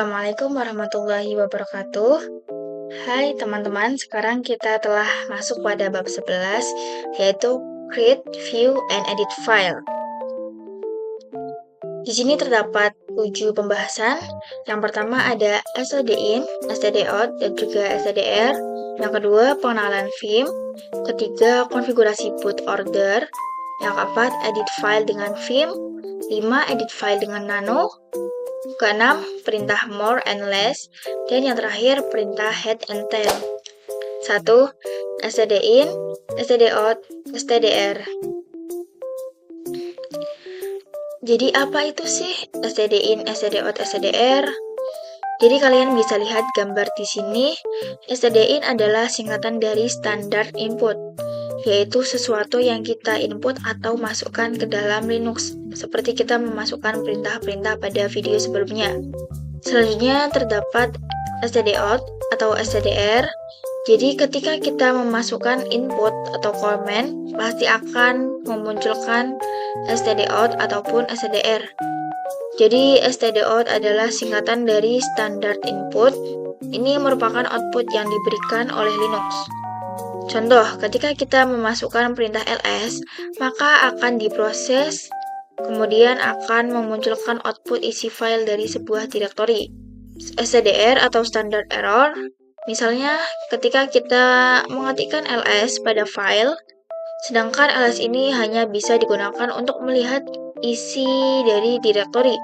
Assalamualaikum warahmatullahi wabarakatuh. Hai teman-teman, sekarang kita telah masuk pada bab 11, yaitu Create, View, and Edit File. Di sini terdapat 7 pembahasan. Yang pertama ada std-in, std-out, dan juga stdr. Yang kedua, pengenalan Vim. Ketiga, konfigurasi boot order. Yang keempat, edit file dengan Vim. 5, edit file dengan Nano. Keenam, perintah more and less. Dan yang terakhir, perintah head and tail. 1. std-in, std-out, stdr. Jadi apa itu sih std-in, std-out, stdr? Jadi kalian bisa lihat gambar di sini. Std-in adalah singkatan dari standard input, yaitu sesuatu yang kita input atau masukkan ke dalam Linux, seperti kita memasukkan perintah-perintah pada video sebelumnya. Selanjutnya terdapat std-out atau stdr. Jadi ketika kita memasukkan input atau komen, pasti akan memunculkan std-out ataupun stdr. Jadi std-out adalah singkatan dari standard input. Ini merupakan output yang diberikan oleh Linux. Contoh, ketika kita memasukkan perintah ls, maka akan diproses, kemudian akan memunculkan output isi file dari sebuah direktori. STDR atau standard error, misalnya ketika kita mengetikkan ls pada file, sedangkan ls ini hanya bisa digunakan untuk melihat isi dari direktori,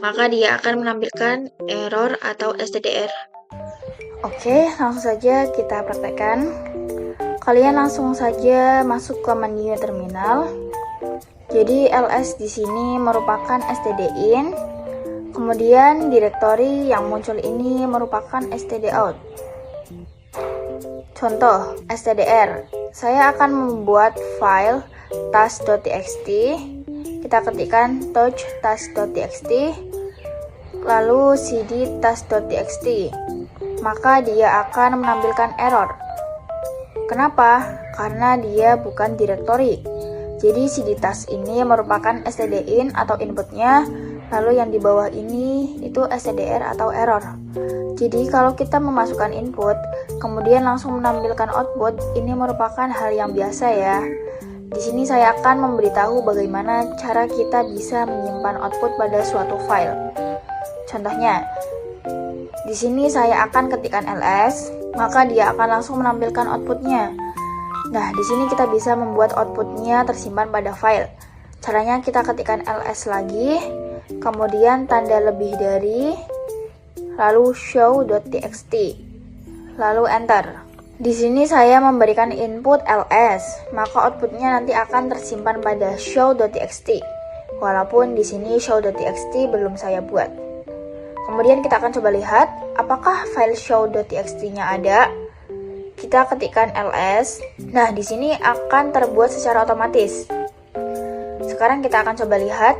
maka dia akan menampilkan error atau STDR. Oke, langsung saja kita praktekkan. Kalian langsung saja masuk ke menu terminal. Jadi ls di sini merupakan std-in, kemudian direktori yang muncul ini merupakan std-out. Contoh, stdr. Saya akan membuat file task.txt. Kita ketikkan touch task.txt, lalu cd task.txt. Maka dia akan menampilkan error. Kenapa? Karena dia bukan direktori. Jadi cd task ini merupakan std-in atau inputnya, lalu yang di bawah ini itu stdr atau error. Jadi kalau kita memasukkan input, kemudian langsung menampilkan output, ini merupakan hal yang biasa ya. Di sini saya akan memberitahu bagaimana cara kita bisa menyimpan output pada suatu file. Contohnya, di sini saya akan ketikkan ls, maka dia akan langsung menampilkan outputnya. Nah, di sini kita bisa membuat outputnya tersimpan pada file. Caranya kita ketikkan ls lagi, kemudian tanda lebih dari, lalu show.txt, lalu enter. Di sini saya memberikan input ls, maka outputnya nanti akan tersimpan pada show.txt. Walaupun di sini show.txt belum saya buat. Kemudian kita akan coba lihat apakah file show.txt-nya ada. Kita ketikkan ls. Nah, di sini akan terbuat secara otomatis. Sekarang kita akan coba lihat.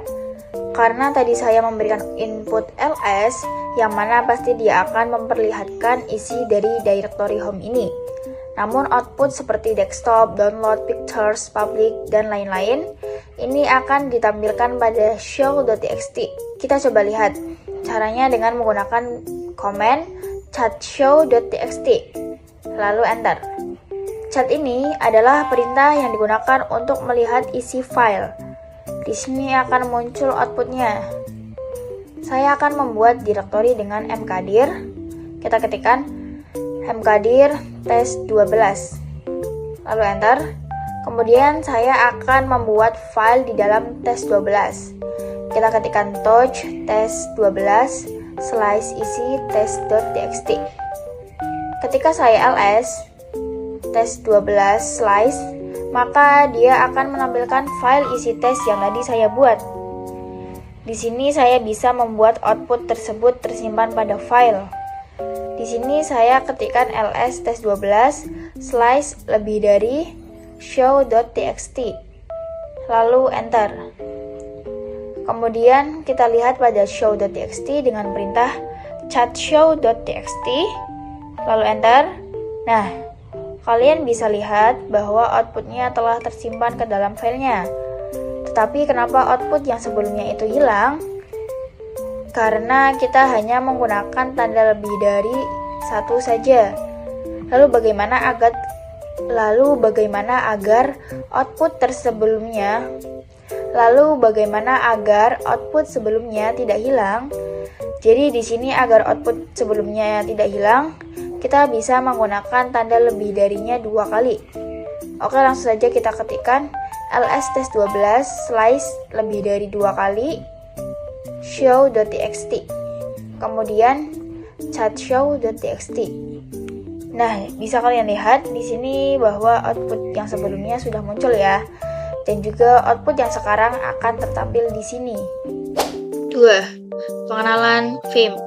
Karena tadi saya memberikan input ls, yang mana pasti dia akan memperlihatkan isi dari directory home ini. Namun output seperti desktop, download, pictures, public, dan lain-lain, ini akan ditampilkan pada show.txt. Kita coba lihat. Caranya dengan menggunakan command chat show.txt, lalu enter. Chat ini adalah perintah yang digunakan untuk melihat isi file. Di sini akan muncul outputnya. Saya akan membuat direktori dengan mkdir. Kita ketikkan mkdir test12, lalu enter. Kemudian saya akan membuat file di dalam test12. Kita ketikkan touch test12 slice isi test.txt. Ketika saya ls test12 slice, maka dia akan menampilkan file isi tes yang tadi saya buat. Di sini saya bisa membuat output tersebut tersimpan pada file. Di sini saya ketikkan ls test12 slice lebih dari show.txt, lalu enter. Kemudian kita lihat pada show.txt dengan perintah chat show.txt, lalu enter. Nah, kalian bisa lihat bahwa outputnya telah tersimpan ke dalam filenya. Tetapi kenapa output yang sebelumnya itu hilang? karena kita hanya menggunakan tanda lebih dari satu saja. Lalu bagaimana agar output sebelumnya tidak hilang? Jadi di sini agar output sebelumnya tidak hilang, kita bisa menggunakan tanda lebih darinya 2 kali. Oke, langsung saja kita ketikkan ls-test12 slice lebih dari 2 kali show.txt, kemudian chat_show.txt. Nah, bisa kalian lihat di sini bahwa output yang sebelumnya sudah muncul ya, dan juga output yang sekarang akan tertampil di sini. 2. Pengenalan Vim.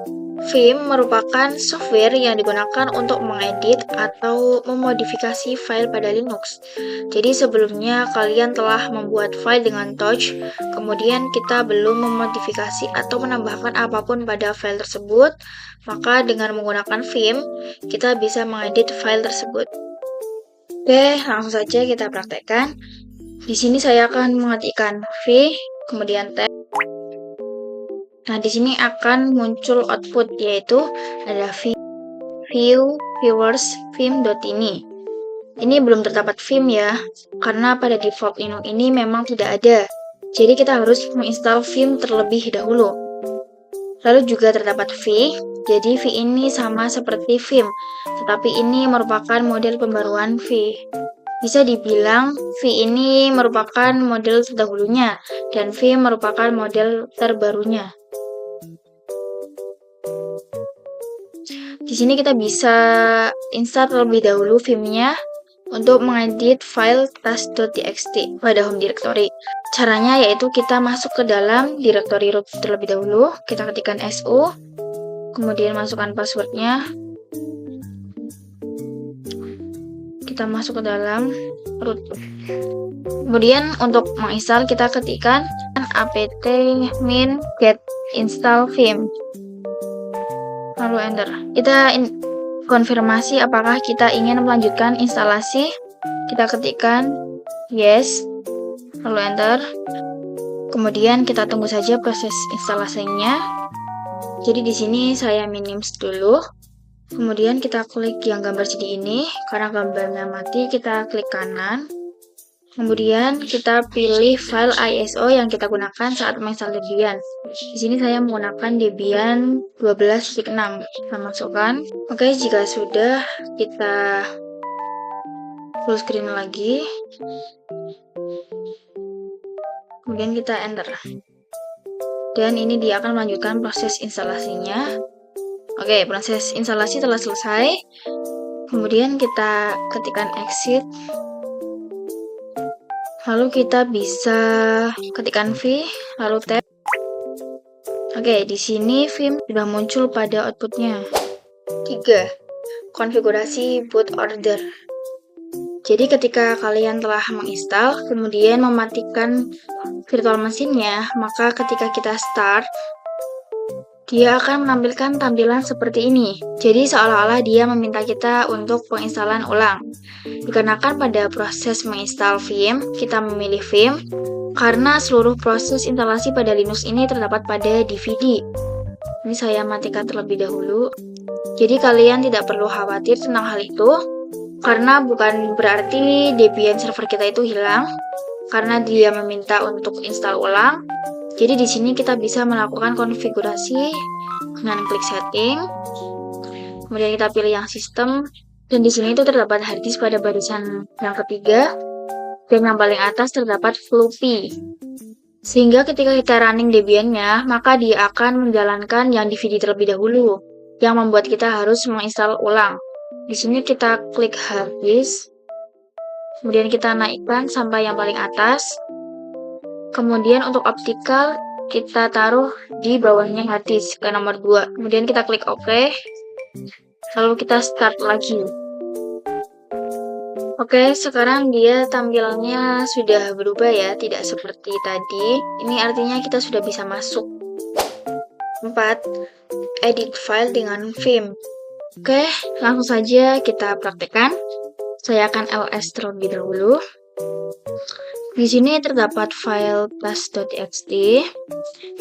Vim merupakan software yang digunakan untuk mengedit atau memodifikasi file pada Linux. Jadi sebelumnya kalian telah membuat file dengan Touch, kemudian kita belum memodifikasi atau menambahkan apapun pada file tersebut, maka dengan menggunakan Vim, kita bisa mengedit file tersebut. Oke, langsung saja kita praktekkan. Di sini saya akan mengetikkan v, kemudian tab. Nah, di sini akan muncul output, yaitu ada viewers vim.ini. Ini belum terdapat Vim ya, karena pada default Linux ini memang tidak ada. Jadi kita harus menginstal Vim terlebih dahulu. Lalu juga terdapat V, jadi V ini sama seperti Vim, tetapi ini merupakan model pembaruan V. Bisa dibilang V ini merupakan model terdahulunya, dan V merupakan model terbarunya. Di sini kita bisa install terlebih dahulu Vim-nya untuk mengedit file task.txt pada home directory. Caranya yaitu kita masuk ke dalam directory root terlebih dahulu, kita ketikkan su, kemudian masukkan passwordnya, kita masuk ke dalam root. Kemudian untuk menginstal kita ketikkan apt-min get install vim, lalu enter. Kita konfirmasi apakah kita ingin melanjutkan instalasi. Kita ketikkan yes, lalu enter. Kemudian kita tunggu saja proses instalasinya. Jadi di sini saya minimize dulu. Kemudian kita klik yang gambar CD ini, karena gambarnya mati kita klik kanan. Kemudian kita pilih file ISO yang kita gunakan saat menginstal Debian. Di sini saya menggunakan Debian 12.6. Kita masukkan. Oke, jika sudah, kita full screen lagi. Kemudian kita enter. Dan ini dia akan melanjutkan proses instalasinya. Oke, proses instalasi telah selesai. Kemudian kita ketikkan exit. Lalu kita bisa ketikkan v, lalu tab. Oke, di sini Vim sudah muncul pada outputnya. 3. Konfigurasi boot order. Jadi ketika kalian telah menginstal, kemudian mematikan virtual mesinnya, maka ketika kita start, dia akan menampilkan tampilan seperti ini. Jadi seolah-olah dia meminta kita untuk penginstalan ulang. Dikarenakan pada proses menginstal Vim, kita memilih Vim, karena seluruh proses instalasi pada Linux ini terdapat pada DVD. Ini saya matikan terlebih dahulu. Jadi kalian tidak perlu khawatir tentang hal itu, karena bukan berarti Debian server kita itu hilang, karena dia meminta untuk install ulang. Jadi di sini kita bisa melakukan konfigurasi dengan klik setting. Kemudian kita pilih yang sistem, dan di sini itu terdapat hard disk pada barisan yang ketiga, dan yang paling atas terdapat floppy. Sehingga ketika kita running Debian-nya, maka dia akan menjalankan yang DVD terlebih dahulu, yang membuat kita harus menginstal ulang. Di sini kita klik hard disk, kemudian kita naikkan sampai yang paling atas. Kemudian untuk optical kita taruh di bawahnya hard disk ke nomor 2. Kemudian kita klik OK. Lalu kita start lagi. Oke, sekarang dia tampilannya sudah berubah ya, tidak seperti tadi. Ini artinya kita sudah bisa masuk. 4. Edit file dengan Vim. Oke, langsung saja kita praktekkan. Saya akan ls terlebih dahulu. Di sini terdapat file task.txt,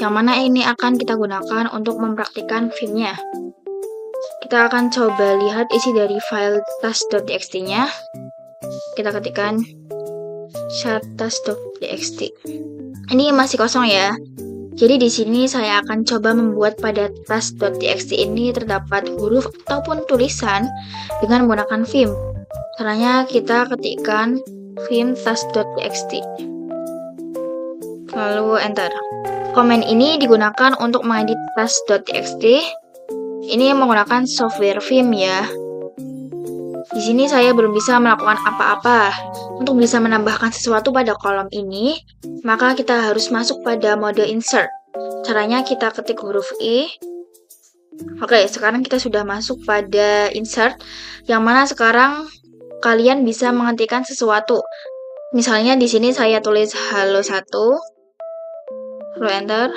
yang mana ini akan kita gunakan untuk mempraktikkan filmnya. Kita akan coba lihat isi dari file task.txt-nya. Kita ketikkan task.txt. Ini masih kosong ya. Jadi di sini saya akan coba membuat pada task.txt ini terdapat huruf ataupun tulisan dengan menggunakan vim. Caranya kita ketikkan vim task.txt. Lalu enter. Komen ini digunakan untuk mengedit task.txt. Ini menggunakan software vim ya. Di sini saya belum bisa melakukan apa-apa. Untuk bisa menambahkan sesuatu pada kolom ini, maka kita harus masuk pada mode insert. Caranya kita ketik huruf I. Oke, sekarang kita sudah masuk pada insert, yang mana sekarang kalian bisa mengetikkan sesuatu. Misalnya di sini saya tulis halo 1, lalu enter,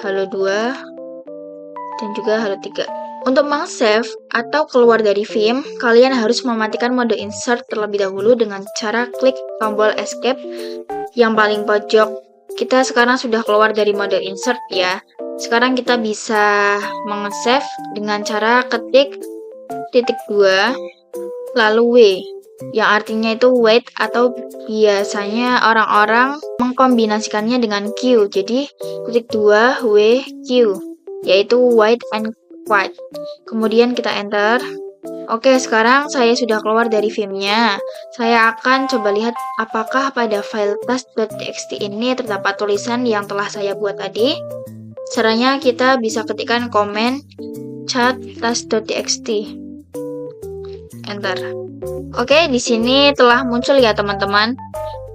halo 2, dan juga halo 3. Untuk meng-save atau keluar dari vim, kalian harus mematikan mode insert terlebih dahulu dengan cara klik tombol escape yang paling pojok. Kita sekarang sudah keluar dari mode insert ya. Sekarang kita bisa meng-save dengan cara ketik titik 2 lalu W, yang artinya itu wait, atau biasanya orang-orang mengkombinasikannya dengan Q. Jadi titik 2 W Q, yaitu wait and quiet. Kemudian kita enter. Oke, sekarang saya sudah keluar dari vimnya. Saya akan coba lihat apakah pada file task.txt ini terdapat tulisan yang telah saya buat tadi. Caranya kita bisa ketikkan komen chat task.txt. Enter. Oke, di sini telah muncul ya teman-teman.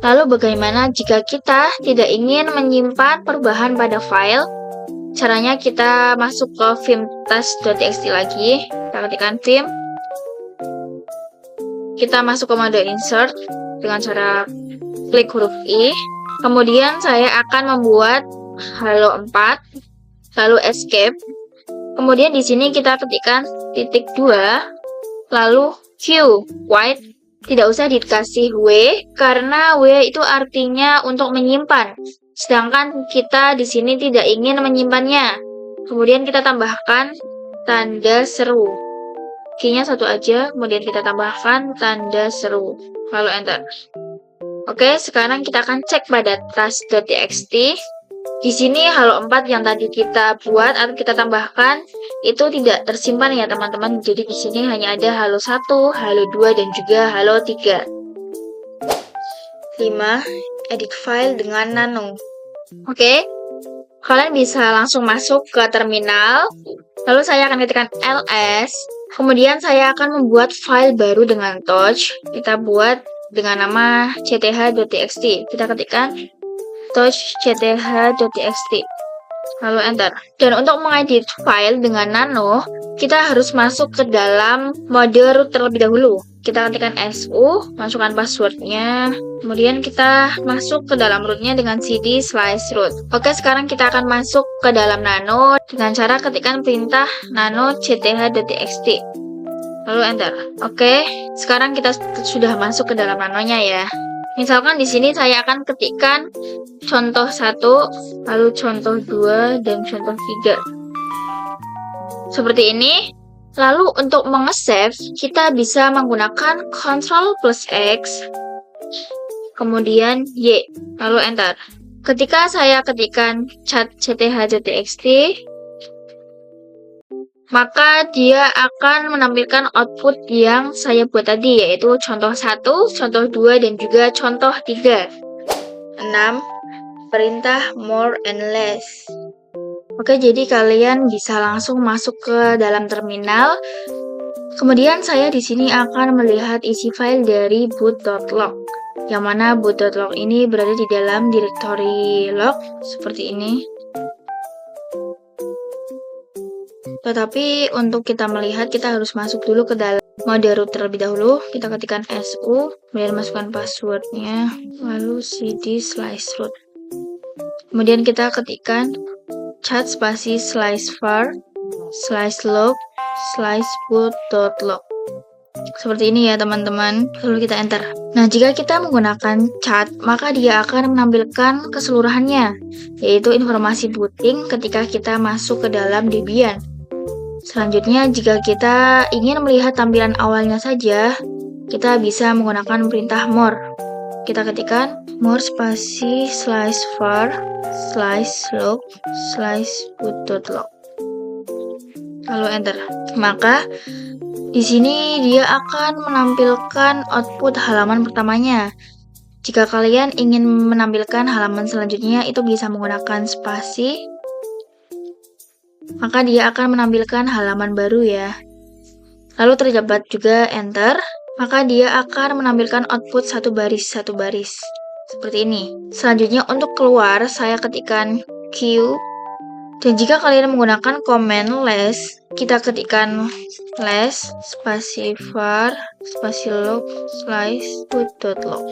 Lalu bagaimana jika kita tidak ingin menyimpan perubahan pada file? Caranya kita masuk ke vim task.txt lagi. Kita ketikkan vim. Kita masuk ke mode insert dengan cara klik huruf I. Kemudian saya akan membuat halo 4, lalu escape. Kemudian di sini kita ketikkan titik 2, lalu Q, white. Tidak usah dikasih W, karena W itu artinya untuk menyimpan. Sedangkan kita di sini tidak ingin menyimpannya. Kemudian kita tambahkan tanda seru. Q-nya satu aja, kemudian kita tambahkan tanda seru. Lalu enter. Oke, sekarang kita akan cek pada task.txt. Di sini halo 4 yang tadi kita buat atau kita tambahkan itu tidak tersimpan ya teman-teman. Jadi di sini hanya ada halo 1, halo 2, dan juga halo 3. 5. Edit file dengan nano. Oke, kalian bisa langsung masuk ke terminal. Lalu saya akan ketikkan ls. Kemudian saya akan membuat file baru dengan touch. Kita buat dengan nama cth.txt. Kita ketikkan touch.cth.txt. Lalu enter. Dan untuk mengedit file dengan nano, kita harus masuk ke dalam mode root terlebih dahulu. Kita ketikkan su, masukkan passwordnya. Kemudian kita masuk ke dalam rootnya dengan cd/root. Oke, sekarang kita akan masuk ke dalam nano dengan cara ketikkan perintah nano cth.txt. Lalu enter. Oke, sekarang kita sudah masuk ke dalam nanonya ya. Misalkan di sini saya akan ketikkan contoh 1, lalu contoh 2, dan contoh 3. Seperti ini. Lalu untuk meng-save, kita bisa menggunakan Ctrl+X, kemudian Y, lalu enter. Ketika saya ketikkan cth.txt, maka dia akan menampilkan output yang saya buat tadi, yaitu contoh 1, contoh 2, dan juga contoh 3. 6. Perintah more and less. Oke, jadi kalian bisa langsung masuk ke dalam terminal. Kemudian saya di sini akan melihat isi file dari boot.log, yang mana boot.log ini berada di dalam directory log seperti ini. Tetapi untuk kita melihat, kita harus masuk dulu ke dalam mode root terlebih dahulu. Kita ketikkan su, kemudian masukkan passwordnya, lalu cd/root. Kemudian kita ketikkan cat spasi /var/log/boot.log. Seperti ini ya teman-teman, lalu kita enter. Nah, jika kita menggunakan cat, maka dia akan menampilkan keseluruhannya, yaitu informasi booting ketika kita masuk ke dalam Debian. Selanjutnya, jika kita ingin melihat tampilan awalnya saja, kita bisa menggunakan perintah more. Kita ketikkan more spasi slash var slash log slash boot.log. Lalu enter. Maka di sini dia akan menampilkan output halaman pertamanya. Jika kalian ingin menampilkan halaman selanjutnya, itu bisa menggunakan spasi. Maka dia akan menampilkan halaman baru ya. Lalu terdapat juga enter. Maka dia akan menampilkan output satu baris. Seperti ini. Selanjutnya untuk keluar, saya ketikkan Q. Dan jika kalian menggunakan command less, kita ketikkan less spasi var spasi log slash boot.log.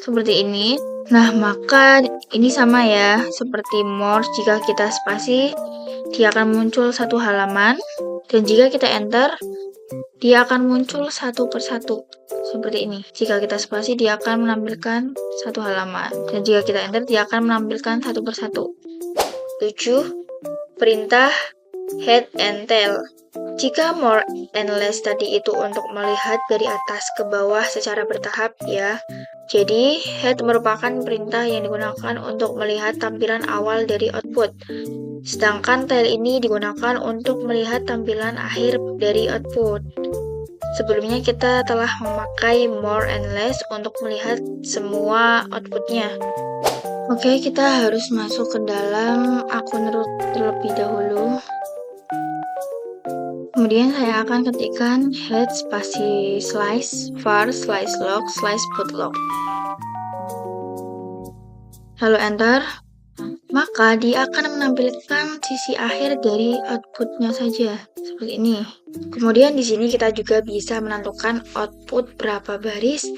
Seperti ini. Nah, maka ini sama ya, seperti more. Jika kita spasi, dia akan muncul satu halaman. Dan jika kita enter, dia akan muncul satu persatu. Seperti ini. Jika kita spasi, dia akan menampilkan satu halaman. Dan jika kita enter, dia akan menampilkan satu persatu. 7. Perintah head and tail. Jika more and less tadi itu untuk melihat dari atas ke bawah secara bertahap ya. Jadi head merupakan perintah yang digunakan untuk melihat tampilan awal dari output. Sedangkan tail ini digunakan untuk melihat tampilan akhir dari output. Sebelumnya kita telah memakai more and less untuk melihat semua outputnya. Oke, kita harus masuk ke dalam akun root terlebih dahulu. Kemudian saya akan ketikkan head spasi slash var slash log slash boot.log. Lalu enter. Maka dia akan menampilkan sisi akhir dari outputnya saja, seperti ini. Kemudian di sini kita juga bisa menentukan output berapa baris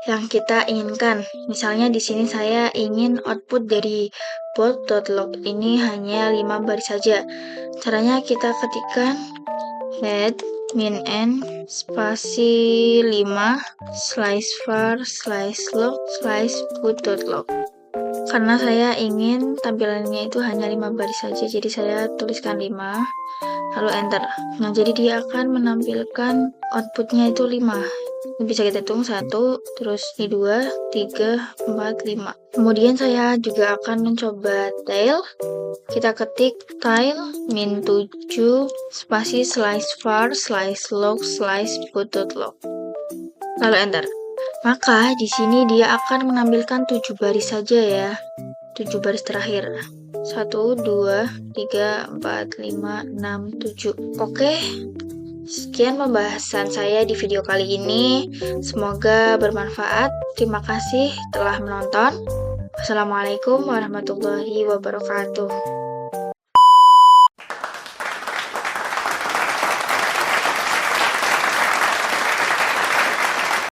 yang kita inginkan. Misalnya di sini saya ingin output dari boot.log ini hanya 5 baris saja. Caranya kita ketikkan head min n spasi 5 slash var slash log slash boot.log. Karena saya ingin tampilannya itu hanya 5 baris saja, jadi saya tuliskan 5, lalu enter. Nah, jadi dia akan menampilkan outputnya itu 5. Bisa kita hitung 1, terus ini 2, 3, 4, 5. Kemudian saya juga akan mencoba tail. Kita ketik tail min 7 spasi slash var slash log slash boot.log. Lalu enter. Maka di sini dia akan menampilkan 7 baris saja ya. 7 baris terakhir. 1, 2, 3, 4, 5, 6, 7. Oke. Sekian pembahasan saya di video kali ini. Semoga bermanfaat. Terima kasih telah menonton. Wassalamualaikum warahmatullahi wabarakatuh.